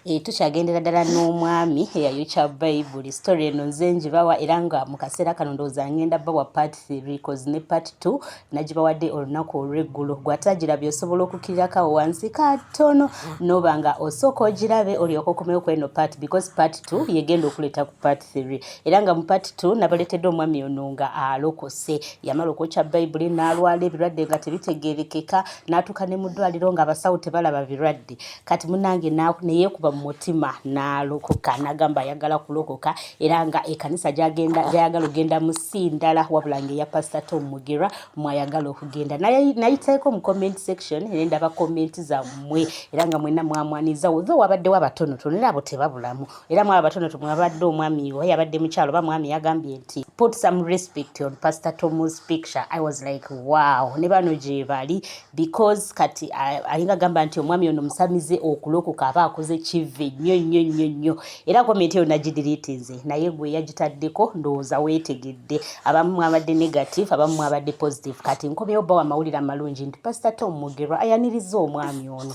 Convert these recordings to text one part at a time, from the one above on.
Tukyagendera ddala n'omwami eyayokya Bayibuli. Story eno nze ngibawa era nga mu kaseera kano ndowooza ngenda bawa part 3 cause ne part 2 nagibawadde olunaku olw'eggulo. Gw'atagirabye osobola okukkirako wansi katono n'oba nga osooka ogirabe olyoke okomewo ku eno part because part 2 yegenda okuleeta ku part 3. Era nga mu part 2 nabaleetedde omwami ono nga alokose. Yamala okwokya Bayibuli n'alwala ebirwadde nga tebitegeerekeka n'atuuka ne mu ddwaliro ng'abasawo tebalaba birwadde. Kati munnange neyeekuba mu mutima n'alokoka n'agamba ayagala kulokoka era nga ekkanisa gy'ayagala ogenda mu si ndala wabula ng'eya Pastor Tom Mugerwa mwayagala okugenda. Nayiteeko mu comment section ne ndaba comment zammwe era nga mwenna mwamwaniza although wabaddewo abatonotono era abo tebabulamu era mwaba abatonotono mwabadde omwami we yabadde mukyalo oba mwami yagambye nti put some respect on Pastor Tom's picture. I was like wow, ne bano gye bali because kati alinga gamba nti omwami ono musamize okulokoka aba akoze kive nnyo era komenti eyo nagidiriitinze naye gwe yagitaddeko ndowooza weetegedde abamu mwabadde negative abamu mwabadde positive. Kati nkomyewo bawa amawulire amalungi nti Pastor Tom Mugerwa ayaniriza omwami ono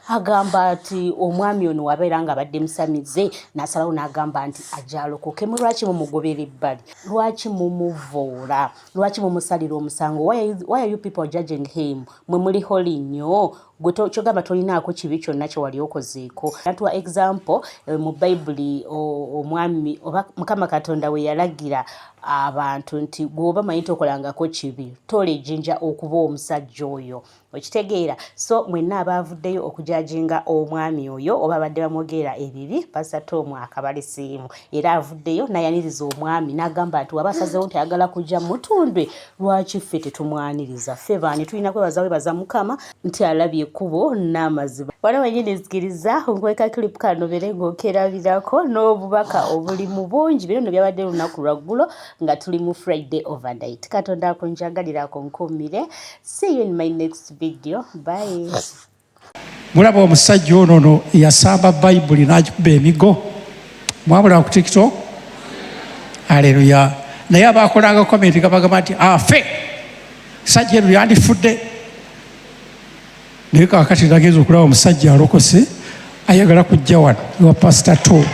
agamba nti omwami ono wabeera nga abadde musamize n'asalawo n'agamba nti ajalokoke. Lwaki mumugobera ebbali? Lwaki mumuvuula? Lwaki mumusalira omusango? Why are you people judging him? Mwe muli holi nnyo gwe kyogamba tolinaako kibi kyonna kye wali okozeeko. Natuwa example mu Bayibuli omwami oba Mukama Katonda we yalagira abantu nti gwoba manyi tokolangako kibi tole ejjinja okuba omusajja oyo, okitegeera. So mwenna abaavuddeyo okujajinga omwami oyo oba abadde bamwogera ebibi, Pastor Tom akabalisiimu era avuddeyo nayaniriza omwami n'agamba nti waba asazeewo nti ayagala kujja mutundwe lwaki ffe tetumwaniriza? Ffe baani tulina kwebaza Mukama nti alabye ekkubo n'amazima. Wano wenyini nzikiriza nkweka clip kano bere ng'okerabirako n'obubaka obuli mu bungi. Bino nno byabadde lunaku lwaggulo nga tuli mu Friday overnight. Katonda akunjagalirako nkumire. See you in my next video. Bye. Mulaba omusajja ono yasamba Bayibuli n'agikuba emigo. Mwabula ku TikTok? Haleluya. Naye abaakolanga komenti gabagamba nti afe sajja eno yandifudde. Naye kaakati nageza okulaba omusajja alokose ayagala kujja wano ewa Pastor Tom.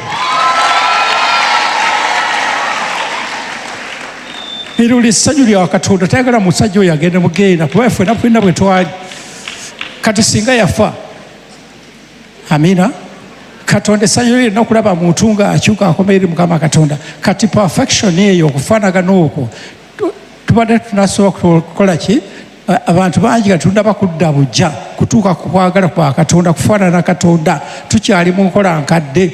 Ero lyessanyu lya Katonda tayagala musajja oyo agende mugenda kuba ffenna ffenna bwe twali. Kati singa yafa, amina, Katonda essanyu lirina okulaba muntu ng'akyuka akoma eri Mukama Katonda. Kati perfection eyo okufaanagana okwo tubadde tunasobola okukola ki? Abantu bangi Katonda bakudda bujja kutuuka ku kwagala kwa Katonda kufaanana Katonda. Tukyali mu nkola nkadde.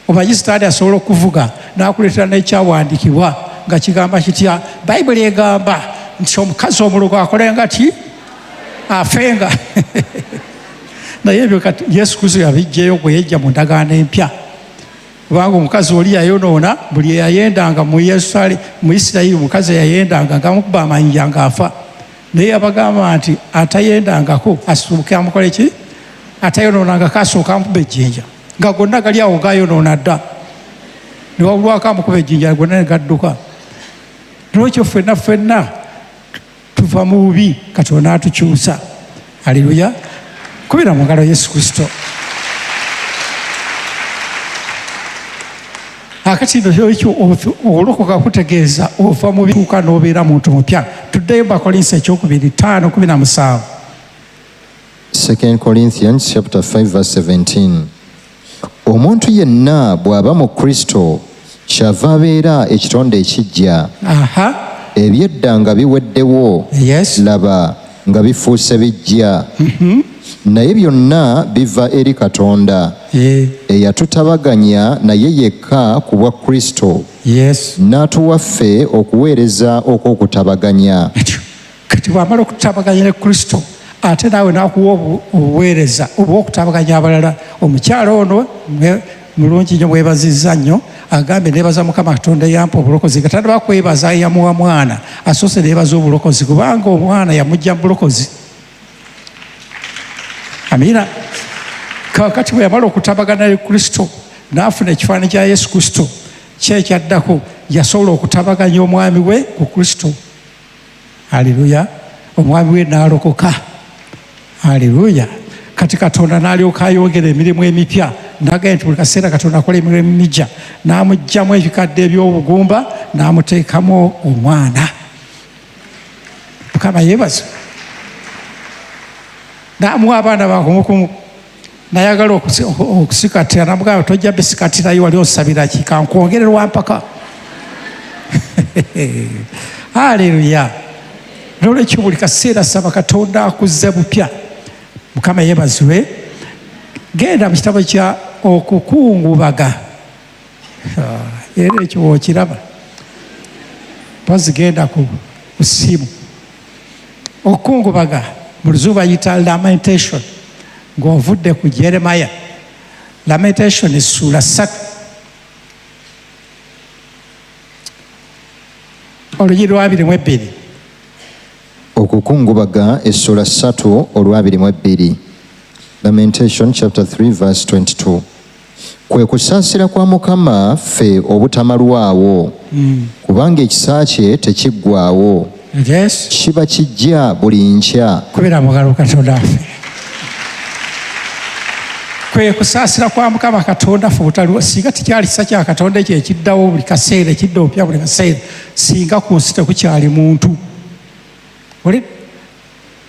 Omanyi sitaani asobola okuvuga n'akuleetera n'ekyawandiikibwa nga kigamba kitya? Bayibuli egamba nti omukazi omulogo akolenga ti afenga. Naye ebyo Yesu Kristo yabijjayo bwe yejja mu ndagaano empya. Kubanga omukazi oli yayonoona, buli eyayendanga mu Isirayiri omukazi eyayendanga ng'amukuba amayinja ng'afa. Naye yabagamba nti atayendangako asituuke amukole ki? Atayonoonangako asooka amukuba ejjinja nga gonna gali awo gayonoona dda. Ne wabulwako amukuba ejjinja gonna ne gadduka. N'ekyo ffenna tuva mu bubi Katonda atukyusa. Haleluya. Kubira mu ngalo Yesu Kristo. Akati ekyo olokoka kutegeeza ova mu bituuka n'obeera muntu mupya. Tuddeyo Bakolinsi ekyokubiri 5:17. 2 Corinthians chapter 5 verse 17. Omuntu yenna bw'aba mu Kristo kyava abeera ekitonde ekiggya. Ebyedda nga biweddewo, laba nga bifuuse bijja. Naye byonna biva eri Katonda eyatutabaganya naye yekka ku bwa Kristo n'atuwa ffe okuweereza okw'okutabaganya. Kati bw'amala okutabaganya ne Kristo ate naawe n'akuwa obuweereza obw'okutabaganya abalala. Omukyalo ono mulungi nnyo, mwebazizza nnyo. Agambye neebaza Mukama Katonda yampa obulokozi. Katonda bakwebaza yamuwa mwana, asoose neebaza obulokozi kubanga omwana yamujja mu bulokozi. Amina. Kakati bwe yamala okutabagana ne Kristo n'afuna ekifaananyi kya Yesu Kristo, kyekyaddako yasobola okutabaganya omwami we ku Kristo. Haleluya. Omwami we n'alokoka. Haleluya. kati Katonda n'alyoka ayongera emirimu emipya n'agamba nti buli kaseera Katonda akola emirimu emijja, n'amuggyamu ebikadde eby'obugumba n'amuteekamu omwana. Mukama yeebazibwe. N'amuwa abaana bakumukumu, nayagala okusikatira, namugamba tojja bisikatirayo, wali osabira ki, kankwongere lwampaka. Haleluya. N'olwekyo buli kaseera saba Katonda akuzze bupya. Mukama yeebazibwe. Genda mu kitabo kya okukungubaga. Era ekyo wookiraba. Bazigenda ku ssimu. Okukungubaga mu Luzungu bayita lamentation, ng'ovudde ku Jeremiah. Lamentation essula 3. Olunyiri lwa 22. Okukungubaga essula 3 olwa 22. Lamentation chapter 3 verse 22. Kwe kusaasira kwa Mukama ffe obutamalwawo, kubanga ekisa kye tekiggwaawo. Yes. Kiba kijja buli nkya. Kubira mugalo Katonda ffe. Kwe kusaasira kwa Mukama Katonda ffe obutamalwawo, singa tikyali kisa kya Katonda ekyo ekiddawo buli kaseera, ekidda opya buli kaseera, singa ku nsi tekukyali muntu.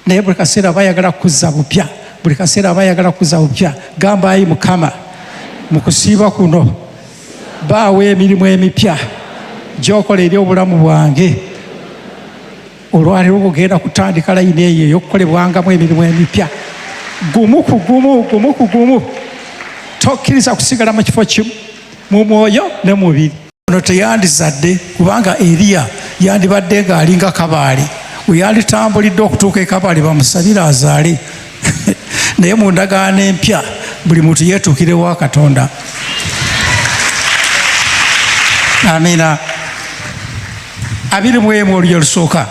Naye buli kaseera bayagala kuzza bupya, buli kaseera bayagala kuzza bupya. Gamba ayi Mukama, mu kusiiba kuno baawo emirimu emipya gy'okola eri obulamu bwange. Olwaleero bugenda kutandika layini eyo ey'okukolebwangamu emirimu emipya. Gumu ku gumu. Tokkiriza kusigala mu kifo kimu, mu mwoyo ne mu mubiri. Ono teyandizadde, kubanga Eriya yandibadde ng'alinga Kabaale. We yalitambulidde okutuuka e Kabaale bamusabire azaale. Naye mu ndagaano empya buli muntu yeetuukire wa Katonda. Amina. 21 olugero lusooka.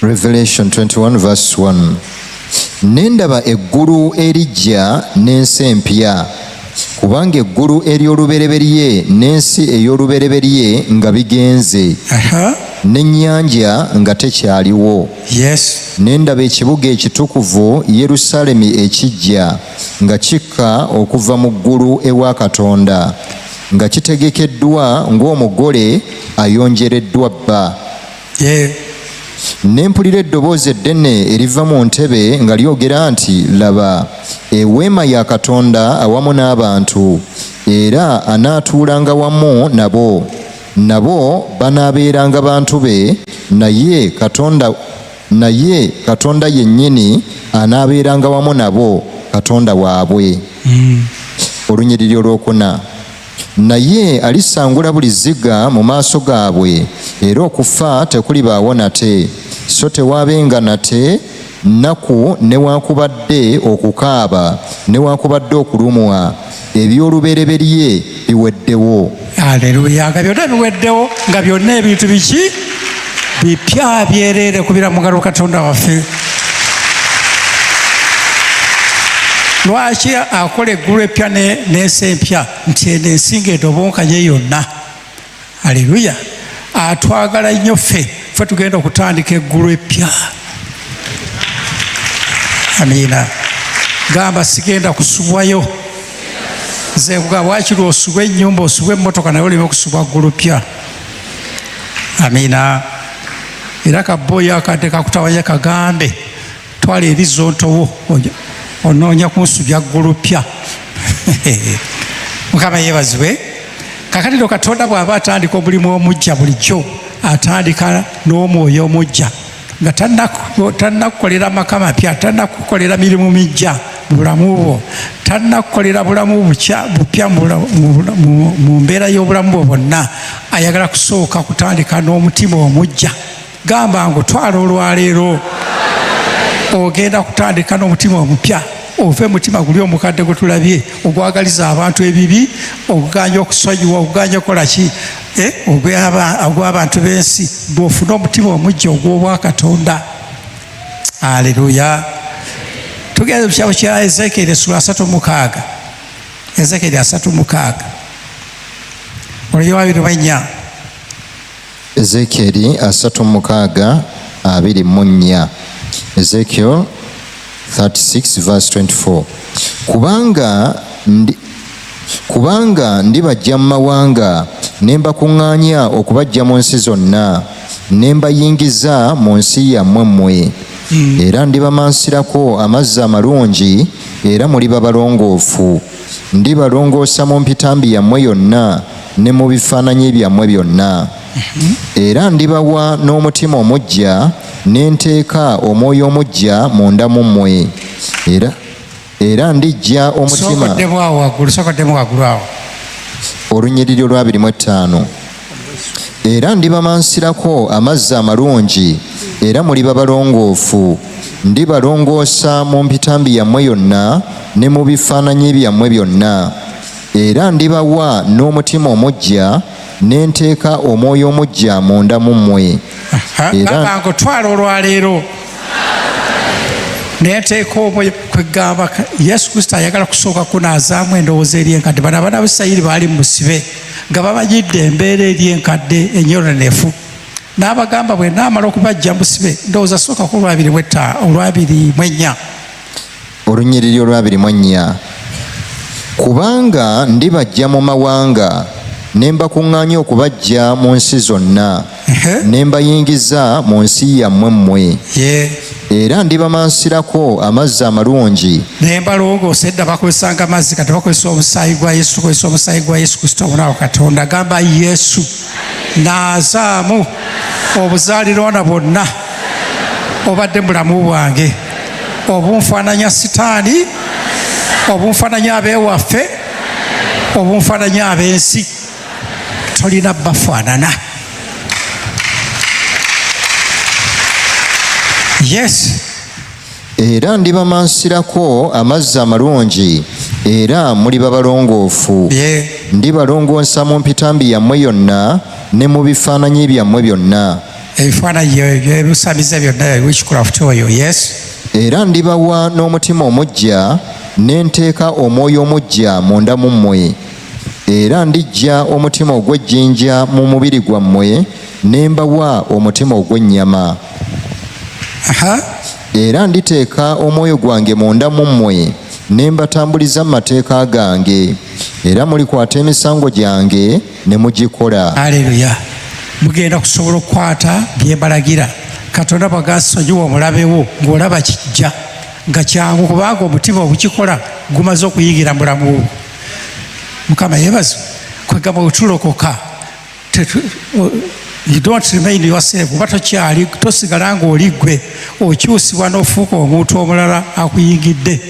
Revelation 21 verse 1. Nendaba eggulu erijja n'ensi empya, kubanga eggulu ery'olubereberye n'ensi ey'olubereberye nga bigenze, n'ennyanja nga tekyaliwo. Yes. Nendaba ekibuga ekitukuvu Yerusaalemi ekijja nga kikka okuva mu ggulu ewa Katonda, nga kitegekeddwa ng'omugole ayonjereddwa bba. Ne mpulira eddoboozi eddene eriva mu ntebe nga lyogera nti, laba, eweema ya Katonda awamu n'abantu, era anaatuulanga wamu nabo. Nabo banaabeeranga bantu be, naye Katonda yennyini anaabeeranga wamu nabo, Katonda waabwe. Olunyiriri olwokuna. Naye alisangula buli zziga mu maaso gaabwe, era okufa tekulibaawo nate, so tewaabenga nate nnaku newankubadde okukaaba newankubadde okulumwa. Eby'olubereberye biweddewo. Haleluya. Nga byonna biweddewo, nga byonna ebintu biki bipya byereere kubira mu ngalo Katonda waffe. Lwaki akola eggulu epya n'ensi empya? Nti eno ensinga edobonkanye yonna. Haleluya. Atwagala nnyo ffe tugenda okutandika eggulu epya. Amiina. Gamba sigenda kusubwayo. Nze kugamba wakiri osubwe ennyumba, osubwe emmotoka, naye oleme okusubwa ggulu pya. Amiina. Era kabooya akadde kakutawanya kagambe, twala erizontowo onoonya kunsubya ggulu pya. Mukama yeebazibwe. Kakatiro Katonda bw'aba atandika omulimu omujja bulijjo atandika n'omwoyo omujja, nga tannakukolera maka mapya, tannakukolera mirimu mijja mu bulamu bwo, tannakukolera bulamu bupya mu mbeera y'obulamu bwo bwonna. Ayagala kusooka kutandika n'omutima omujja. Gamba ng'otwala olwaleero ogenda kutandika n'omutima omupya. Ove mutima guli omukadde gwe tulabye ogwagaliza abantu ebibi, oguganja okusonyiwa, oguganja okukola ki, ogw'abantu b'ensi, bw'ofuna omutima omujja ogw'obwa Katonda. Aleluya. Tugenda mu kitabo kya Ezekieri essula 36. Ezekieri 36 olugero 24. Ezekieri 36:24. Ezekiel 36 verse 24. Kubanga ndibajja mu mawanga ne mbakuŋŋaanya okubajja mu nsi zonna ne mbayingiza mu nsi yammwe mmwe. Era ndibamansirako amazzi amalungi era muliba balongoofu. Ndibalongoosa mu mpitambi yammwe yonna ne mu bifaananyi byammwe byonna. Era ndibawa n'omutima omuggya ne nteeka omwoyo omuggya munda mu mmwe. Era ndiggya omutima. Olunyiriri olwa 25. Era ndibamansirako amazzi amalungi era muliba balongoofu. Ndibalongoosa mu mpitambi yammwe yonna ne mu bifaananyi byammwe byonna. Era ndibawa n'omutima omuggya ne nteeka omwoyo omuggya munda mu mmwe. Era twala olwaleero neteeka omwoyo kwegamba Yesu Kristo ayagala kusooka kunaazaamu endowooza eri enkadde. Bano abaana b'Isirayiri baali mu musibe nga babanyidde embeera eri enkadde enyonenefu. N'abagamba bwe naamala okubajja mu musibe ndowooza sookako olwa 24. Olunyiriri olwa 24. Kubanga ndibajja mu mawanga ne mbakuŋŋaanya okubajja mu nsi zonna ne mbayingiza mu nsi yammwe mmwe. Era ndibamansirako amazzi amalungi ne mbalongoosa. Edda bakozesanga amazzi, kati bakozesa omusaayi gwa Yesu. Tukozesa omusaayi gwa Yesu Kristo omulaba Katonda. Agamba Yesu naazaamu obuzaaliranwa bwonna obadde mulamu bwange, obunfaananya Sitaani, obunfaananya abeewaffe, obunfaananya ab'ensi. Tolina bafaanana. Yes. Era ndibamansirako amazzi amalungi era muliba balongoofu. Ndibalongoosa mu mpitambi yammwe yonna ne mu bifaananyi byammwe byonna. Ebifaananyi ebisamiza byonna witchcraft oyo. Yes. Era ndibawa n'omutima omuggya ne nteeka omwoyo omuggya munda mu mmwe. Era ndiggya omutima ogw'ejjinja mu mubiri gwammwe ne mbawa omutima ogw'ennyama. Era nditeeka omwoyo gwange munda mu mmwe ne mbatambuliza mu mateeka gange. Era mulikwata emisango gyange ne mugikola. Haleluya. Mugenda kusobola okukwata bye mbalagira. Katonda bw'agasonyiwa omulabe wo ng'olaba kijja nga kyangu, kubanga omutima obukikola gumaze okuyingira mu bulamu bwo. Mukama yeebazibwe. Kwegamba otulokoka, you don't remain yourself. Oba tokyali, tosigala ng'oli ggwe, okyusibwa n'ofuuka omuntu omulala akuyingidde.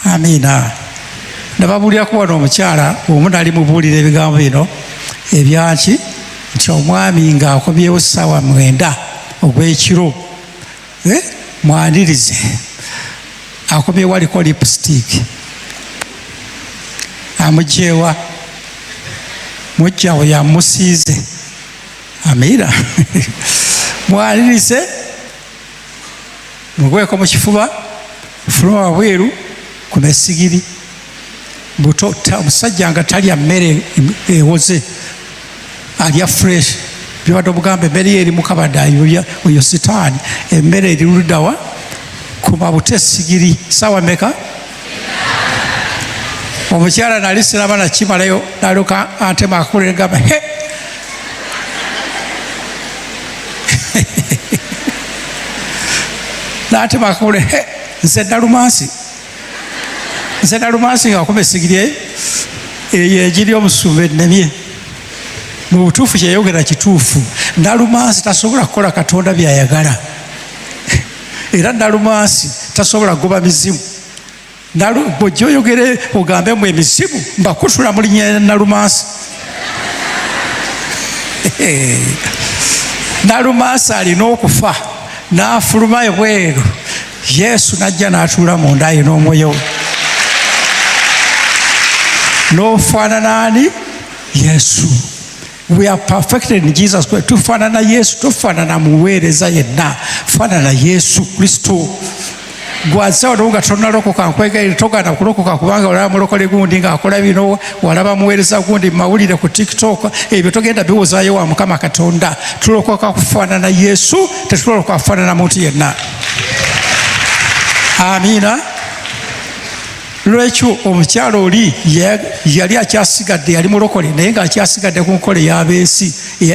Amiina. Nababulirako wano omukyala omu nali mubuulira ebigambo bino ebyanki nti omwami ng'akomyewo ssaawa 9 ogw'ekiro. Mwanirize, akomyewo aliko lipstick. Amugyewa mujjawo yamusiize. Amiira. Mwanirize, mugweko mu kifuba, fuluma wabweru ku mesigiri. Buto omusajja nga talya mmere ewoze, alya fresh. Byobadde obugambe emmere eri mukabada oyo Sitaani. Emmere eri luddawa ku mabuto esigiri. Saawa meka? Omukyala nali siraba nakimalayo naluka antema akakule ngamba he. N'atema akakule he. Nze Nalumansi. Nze Nalumansi ng'akuba esigiri eyo egiri omusumba ennemye. Mu butuufu kyeyogera kituufu. Nalumansi tasobola kukola Katonda by'ayagala. Era Nalumansi tasobola kugoba mizimu. Bw'ojja oyogere ogambe mu emizimu mbakutula mu linnya Nalumansi. Nalumansi alina okufa n'afuluma ebweru. Yesu n'ajja n'atuula munda ye n'omwoyo we. N'ofaanana ani? Yesu. We are perfected in Jesus Christ. Tufaanana Yesu, tufaanana muweereza yenna. Faanana Yesu Kristo. Gwazawo nga tonalokoka nkwegaire togana kulokoka kubanga olaba mulokole gundi ng'akola bino, walaba muweereza gundi mawulire ku TikTok. Ebyo togenda biwozaayo wa Mukama Katonda. Tulokoka kufaanana Yesu, tetulokoka kufaanana muntu yenna. Amiina. Lwekyo omukyalo oli yali akyasigadde, yali mulokole naye ng'akyasigadde ku nkole y'abeesi,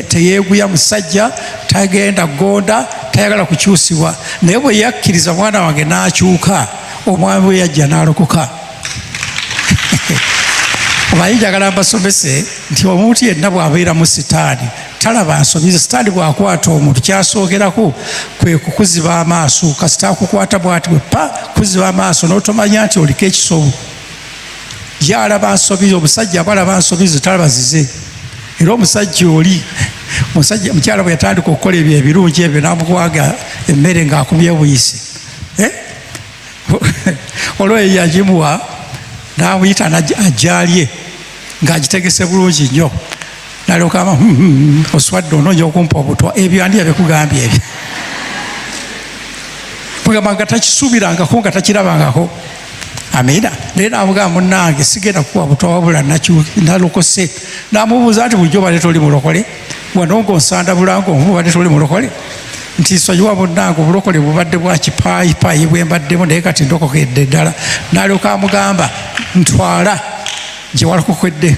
teyeeguya musajja, tagenda gonda, tayagala kukyusibwa. Naye bwe yakkiriza mwana wange n'akyuka, omwami we yajja n'alokoka. Omanyi njagala mbasomese nti omuntu yenna bw'abeera mu sitaani talaba nsobi. Sitaani bw'akwata omuntu kyasookerako kwe kukuziba amaaso. Kasita akukwata bw'ati bwe pa kuziba amaaso n'otomanya nti oliko ekisobo. Yalaba nsobi, omusajja abalaba nsobi talaba zize. Era omusajja oli, mukyala bwe yatandika okukola ebyo ebirungi ebyo n'amuwaga emmere ng'akubye buyise. Olwo yagimuwa n'amuyita ajjalye ng'agitegese bulungi nnyo. N'alyoka oswadde onoonya okumpa obutwa. Ebyo ani yabikugambye ebyo? Mugamba nga takisuubirangako, nga takirabangako. Amiina. Naye n'amugamba munnange sigenda kukuwa butwa wabula nalokose. N'amubuuza nti bulijjo obadde toli mulokole? Wano ng'onsanda bulango obadde toli mulokole? Nti nsonyiwa munnange obulokole bubadde bwa kipaayipayi bwe mbaddemu naye kati ndokokedde ddala. N'alyoka amugamba ntwala gye walokokedde.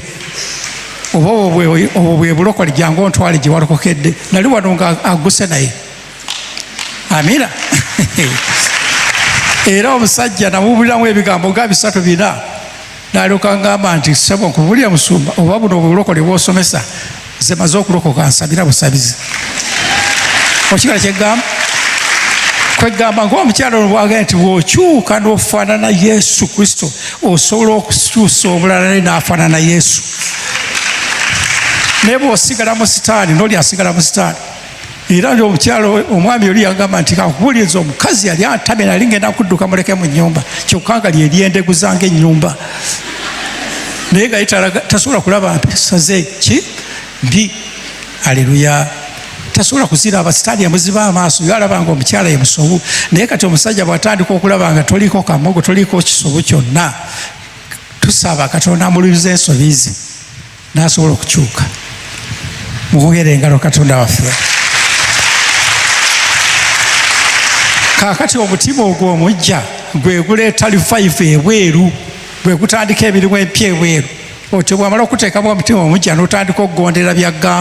Oba obwo bwe bulokole jangu ontwale gye walokokedde. Nali wano nga aguse naye. Amiina. Era omusajja namubuuliramu ebigambo nga 3-4. N'alyoka ngamba nti ssebo nkubulira musumba, oba buno obulokole bw'osomesa nze maze okulokoka, nsabira busabizi. Okigala kyegamba? Kwegamba ng'omukyalo ono bw'agamba nti bw'okyuka n'ofaanana Yesu Kristo osobola okukyusa omulala naye n'afaanana Yesu. Naye bw'osigala mu sitaani n'oli asigala mu sitaani. Era omukyalo omwami oli yagamba nti kakubuuliriza omukazi yali antamye nali ngenda kudduka muleke mu nnyumba, kyokka nga lye lyendeguza ng'ennyumba. Naye nga tasobola kulaba mpisa ze ki mbi. Aleluya. Tasobola kuziraba, sitaani yamuziba amaaso, yalaba nga omukyala ye musobu. Naye kati omusajja bw'atandika okulaba nga toliko kamogo, toliko kisobo kyonna, tusaba Katonda amululiza ensobi ze n'asobola okukyuka. Muwongere engalo Katonda waffe. Kaakati omutima ogwo omujja gwe guleeta lifaayifu ebweru, gwe gutandika emirimu empya ebweru. Otyo bw'amala okuteekamu omutima omujja n'otandika okugondera by'aggamba.